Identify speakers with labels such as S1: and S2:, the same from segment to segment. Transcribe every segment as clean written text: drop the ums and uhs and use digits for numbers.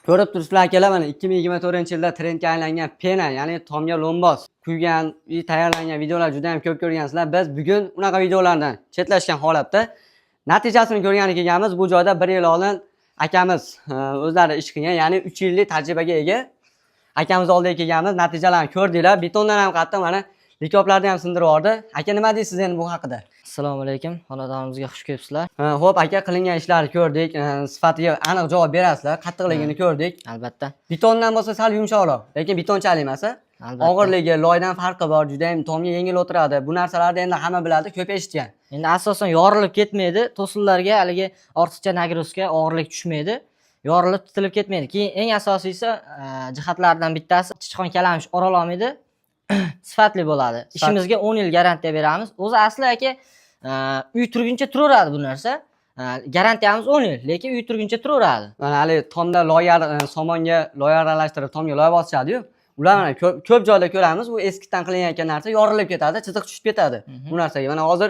S1: Ko'rib turibsizlar akalar, mana 2024-yilda trendga aylangan pena, ya'ni tomga lombos quygan, tayyorlangan videolar juda ham ko'p ko'rgansizlar. Biz bugun unaqa videolardan chetlashgan holatda natijasini ko'rgani kelganmiz. Bu joyda 1 yil oldin akamiz o'zlari ish qilgan, ya'ni 3 yillik tajribaga ega akamiz oldiga kelganmiz. Natijalarni ko'rdinglar. Betondan ham qattiq mana likoplarni ham sindirib yubordi. Aka, nima deysiz endi bu haqida?
S2: Assalomu alaykum, xonadonimizga xush kelibsizlar.
S1: Xo'p aka, qilingan ishlarni ko'rdik. Sifatiga aniq javob berasizlar. Qattiqligini ko'rdik.
S2: Albatta.
S1: Betondan bo'lsa sal yumshoqroq, lekin betonchalik emas. Og'irligi, loydan farqi bor, juda ham tomga yengil o'tiradi. Bu narsalarni endi hamma biladi, ko'p eshitgan.
S2: Endi asosan yorilib ketmaydi. To'sinlarga haligi ortiqcha nagruzka, og'irlik tushmaydi. Yorilib titilib ketmaydi. Keyin eng asosiysi jihatlardan bittasi chichqon kalamish orala olmaydi. Sifatli bo'ladi. Ishimizga 10 yil garantiya beramiz. O'zi asli aka uy turguncha turaveradi bu narsa. Garantiyamiz 10 yil, lekin uy turguncha turaveradi.
S1: Mana hali tomda loy somonga loy aralashtirib tomga loy bosishadi-yu. Ularni ko'p joyda ko'ramiz. Bu eskidan qilingan narsa yorilib ketadi, chiziq tushib ketadi bu narsaga. Mana hozir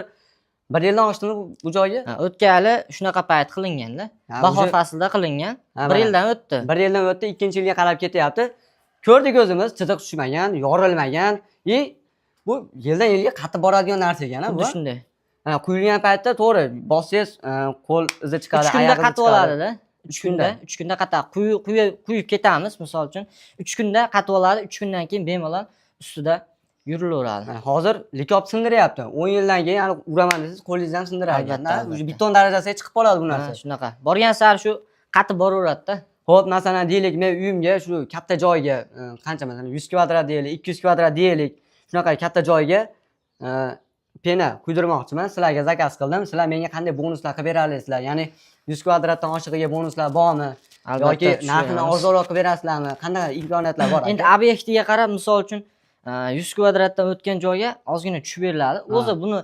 S1: 1 yildan oshdimi bu joyga?
S2: O'tgan yili shunaqa payt qilinganda, bahor faslida qilingan. 1 yildan o'tdi.
S1: 1 yildan o'tdi, 2-yilga qarab ketyapti. Ko'rdik o'zimiz, chiziq tushmagan, yorilmagan. Bu yildan yilga qatib boradigan narsa ekan bu.
S2: Shunday.
S1: Quyilgan paytda to'g'ri, bossangiz qo'l izi chiqadi,
S2: 3 kunda qatib oladi-da.
S1: 3 kunda.
S2: 3 kunda qataq quyib ketamiz, misol uchun. 3 kunda qatib oladi, 3 kundan keyin bemalol ustida yurilaveradi.
S1: Hozir likop sindiryapti. 10 yildan keyin uraman desangiz, qo'lingizdan sindiradi. Уже beton darajasiga chiqib qoladi bu narsa.
S2: Shunaqa. Borgan sari shu qatib boraveradi-da.
S1: Xo'p, masalan, deylik, men uyimga shu katta joyga qancha masalan 100 kvadrat deylik, 200 kvadrat deylik, shunaqa katta joyga pena quydirmoqchiman. Sizlarga zakaz qildim. Sizlar menga qanday bonuslar qilib berasizlar? Ya'ni 100 kvadratdan oshig'iga bonuslar bormi? Yoki narxini arzonroq qilib berasizlarmi? Qanday imkoniyatlar bor?
S2: Endi obyektiga qarab, misol uchun 100 kvadratdan o'tgan joyga ozgina tushib beriladi. O'zi buni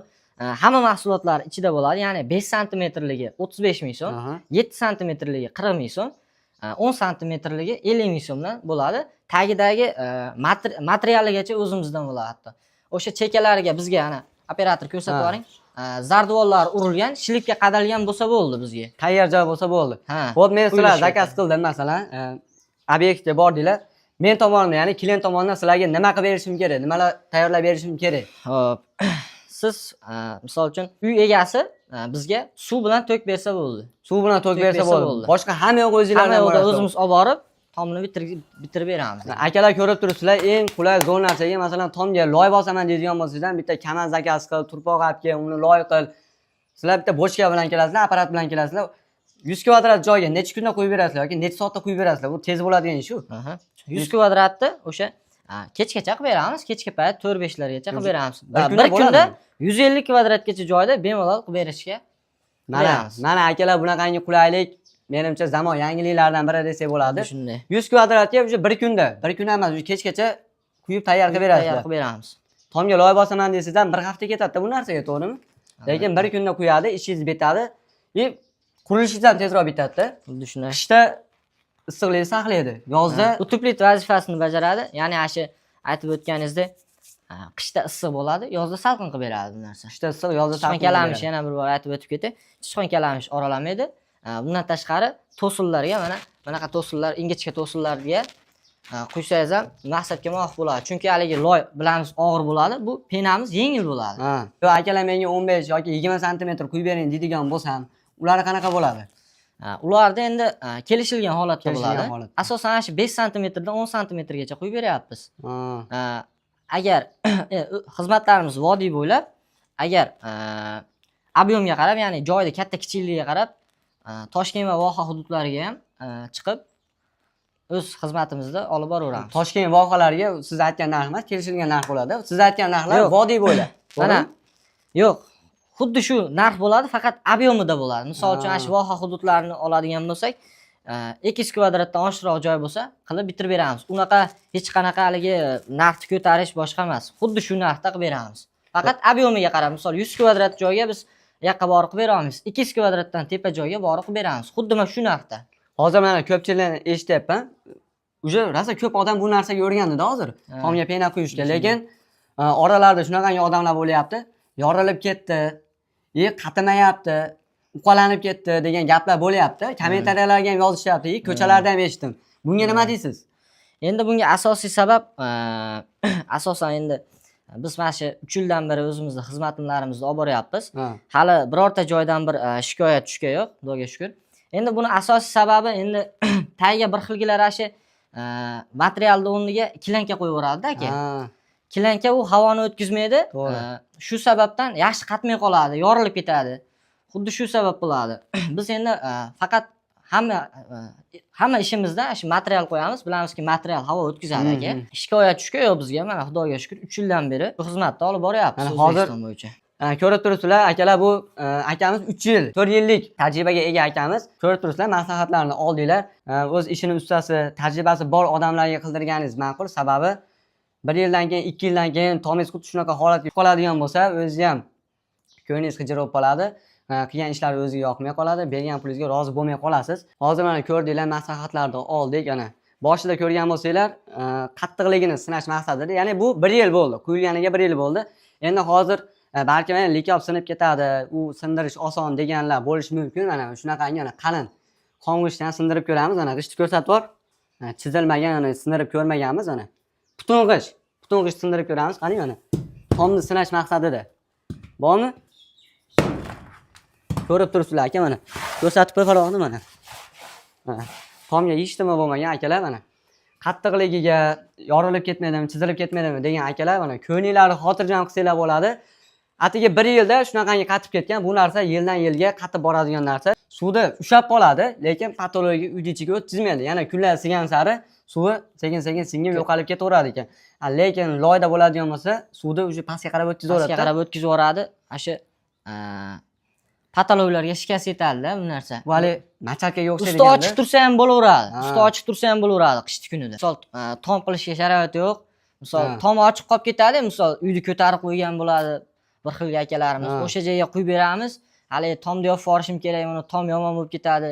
S2: hamma mahsulotlar ichida bo'ladi. Ya'ni 5 santimetrligi 35 ming so'm, 7 santimetrligi 40 ming so'm, 10 santimetrligi 50 ming so'mdan bo'ladi. Tagidagi materialigacha o'zimizdan bo'ladi hatto. O'sha chekalariga bizga ana operator ko'rsatib yuboring. Zardivollar urilgan, shilibga qadalgan bo'lsa bo'ldi bizga.
S1: Tayyor joy bo'lsa bo'ldi. Xo'p, men sizlar zakaz qildim masalan, obyektga bordinglar. Men tomonidan, ya'ni klient tomonidan sizlarga nima qilib berishim kerak? Nimalar tayyorlab berishim kerak?
S2: Xo'p. Siz misol uchun uy egasi bizga suv bilan to'k bersa bo'ldi.
S1: Suv bilan to'k bersa bo'ldi. Boshqa hamma yo'q o'zingizlardan
S2: o'zimiz olib borib, tomni bitirib beramiz.
S1: Akalar ko'rib turibsizlar, eng qulay zo'r narsaga masalan tomga loy bosaman deydigan bo'lsangiz, bitta kaman zakaz qil, turpoq olib kel, uni loy qil. Sizlar bitta bochka bilan kelasizlar, apparat bilan kelasizlar. 100 kvadrat joyga necha kunda qo'yib berasizlar yoki necha soatda qo'yib berasizlar? Bu tez bo'ladigan ish-ku.
S2: 100 kvadratni o'sha kechgacha qilib beramiz, kechki payt 4-5 largacha qilib beramiz. Bir kunda 150 kvadratgacha joyda bemalol qilib berishga beramiz.
S1: Mana akalar, bunaqangi qulaylik menimcha zamon yangiliklaridan biri desak bo'ladi.
S2: Shunday.
S1: 100 kvadratga o'sha 1 kunda, 1 kun emas, kechgacha quyib tayyor qilib berasizlar.
S2: Tayyor qilib beramiz.
S1: Tomga loy bosaman desangizdan 1 hafta ketadi bu narsaga, to'g'rimi? Lekin 1 kunda quyadi, ishingiz bitadi. Qurilishingiz ham tezroq bitadi-da.
S2: Xuddi shunday.
S1: Qishda issiqlikni saqlaydi, yozda
S2: utublit vazifasini bajaradi. Ya'ni ashi aytib o'tganingizdek, qishda issiq bo'ladi, yozda salqin qilib beradi bu narsa.
S1: Qishda issiq, yozda salqin.
S2: Chichqon kalamish yana bir bor aytib o'tib ketay. Chichqon kalamish oralamaydi. Bundan tashqari to'sinlarga mana bunaqa to'sinlar, ingichka to'sinlarga quysangiz ham maqsadga muvofiq bo'ladi. Chunki haligi loy bilamiz og'ir bo'ladi, bu penamiz yengil bo'ladi.
S1: Yo, akalar menga 15 yoki 20 santimetr quyib bering deydigan bo'lsam, ular qanaqa bo'ladi?
S2: Ularda endi kelishilgan holatda bo'ladi. Asosan shu 5 santimetrdan 10 santimetrgacha quyib beryapmiz. Agar xizmatlarimiz vodiy bo'ylab, agar ob'yomga qarab, ya'ni joyda katta kichikligiga qarab, Toshkent va voha hududlariga ham chiqib o'z xizmatimizni olib boraveramiz.
S1: Toshkent vohalariga siz aytgan narx emas, kelishilgan narx bo'ladi. Siz aytgan narxlar vodiy bo'ylab.
S2: Mana yo'q. Xuddi shu narx bo'ladi, faqat ob'yomida bo'ladi. Misol uchun shu voha hududlarini oladigan bo'lsak, 200 kvadratdan oshiqroq joy bo'lsa, qilib bitirib beramiz. Unaqa hech qanaqa haligi narxni ko'tarish boshqa emas. Xuddi shu narxda qilib beramiz. Faqat ob'yomiga qarab, misol 100 kvadrat joyga biz yoqqa borib qilib beramiz. 200 kvadratdan tepa joyga borib qilib beramiz. Xuddi mana shu narxda.
S1: Hozir mana ko'pchilikni eshityapman. Uje rosa ko'p odam bu narsaga o'rgandi-da hozir. Tomga pena quyishga, lekin oralarda shunaqangi odamlar bo'lyapti. Yorilib ketdi, qatimayapti, uqalanib ketdi degan gaplar bo'lyapti. Kommentariyalarga ham yozishyapti, ko'chalarda ham eshitdim. Bunga nima deysiz?
S2: Endi bunga asosiy sabab asosan endi biz mana shu 3 yildan beri o'zimizni xizmatlarimizni olib boryapmiz. Hali birorta joydan bir shikoyat tushgan yo'q, Xudoga shukr. Endi buni asosiy sababi endi tagiga bir xilgilar ashi materialni o'rniga kilanka qo'yib yuboradi aka. Kilanka u havoni o'tkazmaydi. Shu sababdan yaxshi qatmay qoladi, yorilib ketadi. Xuddi shu sabab bo'ladi. Biz endi faqat hamma ishimizda shu material qo'yamiz. Bilamizki, material havo o'tkazadi aka. Shikoyat tushgan yo'q bizga. Mana Xudoga shukr 3 yildan beri bu xizmatni olib boryapmiz O'zbekiston bo'yicha.
S1: Ko'rib turibsizlar, akalar bu akamiz 3 yil, 4 yillik tajribaga ega akamiz. Ko'rib turibsizlar, maslahatlarni oldinglar. O'z ishini ustasi, tajribasi bor odamlarga qildirganingiz ma'qul. Sababi 1 yildan keyin, 2 yildan keyin tomingiz xuddi shunaqa holatga qoladigan bo'lsa, o'zingiz ham ko'nglingiz xijil bo'lib qoladi. Qilgan ishlar o'ziga yoqmay qoladi, bergan pulingizga rozi bo'lmay qolasiz. Hozir mana ko'rdinglar, maslahatlarni oldik. Ana boshida ko'rgan bo'lsanglar, qattiqligini sinash maqsadida. Ya'ni bu 1 yil bo'ldi, quyilganiga 1 yil bo'ldi. Endi hozir balki mana likob sinib ketadi, u sindirish oson deganlar bo'lishi mumkin. Mana shunaqangi ana qalin qong'ishdan sindirib ko'ramiz. Ana g'ishtni ko'rsatib bor. Chizilmagan, ana sindirib ko'rmaganmiz ana. Butun g'isht sindirib ko'ramiz. Qarang mana. Tomni sinash maqsadida. Bormi? Ko'rib turibsizlar aka mana. Ko'rsatib qo'yfaroqni mana. Tomga yechdimi bo'lmagan akalar mana. Qattiqligiga yorilib ketmaydimi, chizilib ketmaydimi degan akalar mana ko'ngillari xotirjam qilsanglar bo'ladi. Atigi 1 yilda shunaqangi qatib ketgan, bu narsa yildan yilga qatib boradigan narsa. Suvda ushlab qoladi, lekin patologik uyni ichiga o'tkazmaydi. Yana kunlar sigan sari suvi sekin-sekin singib yo'qolib ketaveradi ekan. Lekin loyda bo'ladigan bo'lsa, suvda o'sha pastga qarab o'tkazaveradi.
S2: Pastga qarab o'tkazaveradi. O'sha patologlarga shikast yetadi-da bu narsa.
S1: Bu hali machalkaga o'xshaydi.
S2: Usti ochiq tursa ham bo'laveradi. Usti ochiq tursa ham bo'laveradi qishki kunida. Misol tom qilishga sharoit yo'q. Misol tom ochiq qolib ketadi, misol uyni ko'tarib qo'ygan bo'ladi bir xil akalarimiz. O'sha joyga quyib beramiz. Hali tomda yopib yuborishim kerak, uni tom yomon bo'lib ketadi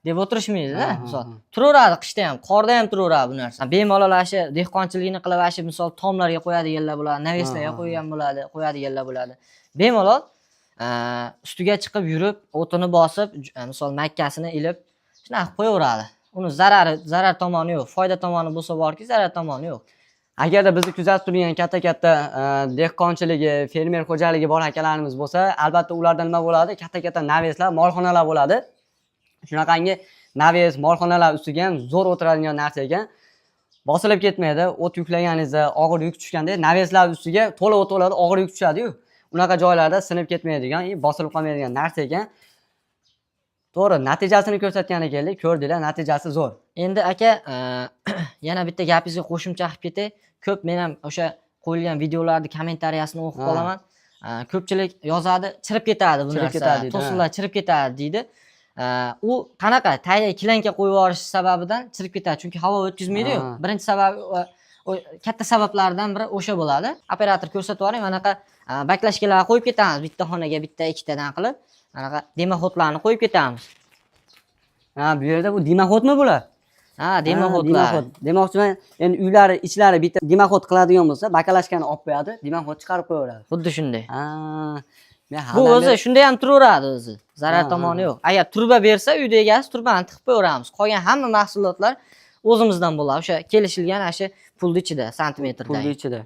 S2: deb o'tirishmaydi-da. Misol turaveradi qishda ham, qorda ham turaveradi bu narsa. Bemalol ashi dehqonchiligini qilib ashi misol tomlarga qo'yadiganlar bo'ladi, naveslarga qo'ygan bo'ladi, qo'yadiganlar bo'ladi. Bemalol ustiga chiqib yurib, o'tini bosib, misol makkasini ilib, shunaqa qo'yaveradi. Uni zarar tomoni yo'q. Foyda tomoni bo'lsa borki, zarar tomoni yo'q.
S1: Agarda bizni kuzatib turgan katta-katta dehqonchiligi, fermer xo'jaligi bor akalarimiz bo'lsa, albatta ularda nima bo'ladi? Katta-katta naveslar, molxonalar bo'ladi. Shunaqangi naves, molxonalar ustiga ham zo'r o'tiradigan narsa ekan. Bosilib ketmaydi. O't yuklaganingizda, og'ir yuk tushganda naveslar ustiga to'la o't bo'ladi, og'ir yuk tushadi-yu. Unaqa joylarda sinib ketmaydigan, bosilib qolmaydigan narsa ekan. To'g'ri, natijasini ko'rsatgan ekanlik, ko'rdinglar, natijasi zo'r.
S2: Endi aka, yana bitta gapingizga qo'shimcha qilib ketay. Ko'p men ham o'sha qo'yilgan videolarning kommentariyasini o'qib qolaman. Ko'pchilik yozadi, chirib ketadi bu narsa. To'sinlar chirib ketadi deydi. U qanaqa? Tagiga kilanka qo'yib yuborish sababidan chirib ketadi, chunki havo o'tkazmaydi-yu. Birinchi sababi katta sabablardan biri o'sha bo'ladi. Operator ko'rsatib yuboring, manaqa baklashkalar qo'yib ketamiz, bitta xonaga bitta ikkitadan qilib. Manaqa demaxodlarni qo'yib ketamiz.
S1: Bu yerda bu demaxodmi bular?
S2: Demaxodlar.
S1: Demoqchiman, endi uylari ichlari bitta demaxod qiladigan bo'lsa, bakalashkani olib qo'yadi, demaxod chiqarib qo'yaveradi.
S2: Xuddi shunday. Bu o'zi shunday ham turaveradi o'zi. Zarar tomoni yo'q. Agar turba bersa, uyda egasi turbani tiqib qo'yaveramiz. Qolgan hamma mahsulotlar o'zimizdan bo'ladi. O'sha kelishilgan ashi pulni ichida, santimetrda.
S1: Pulni ichida.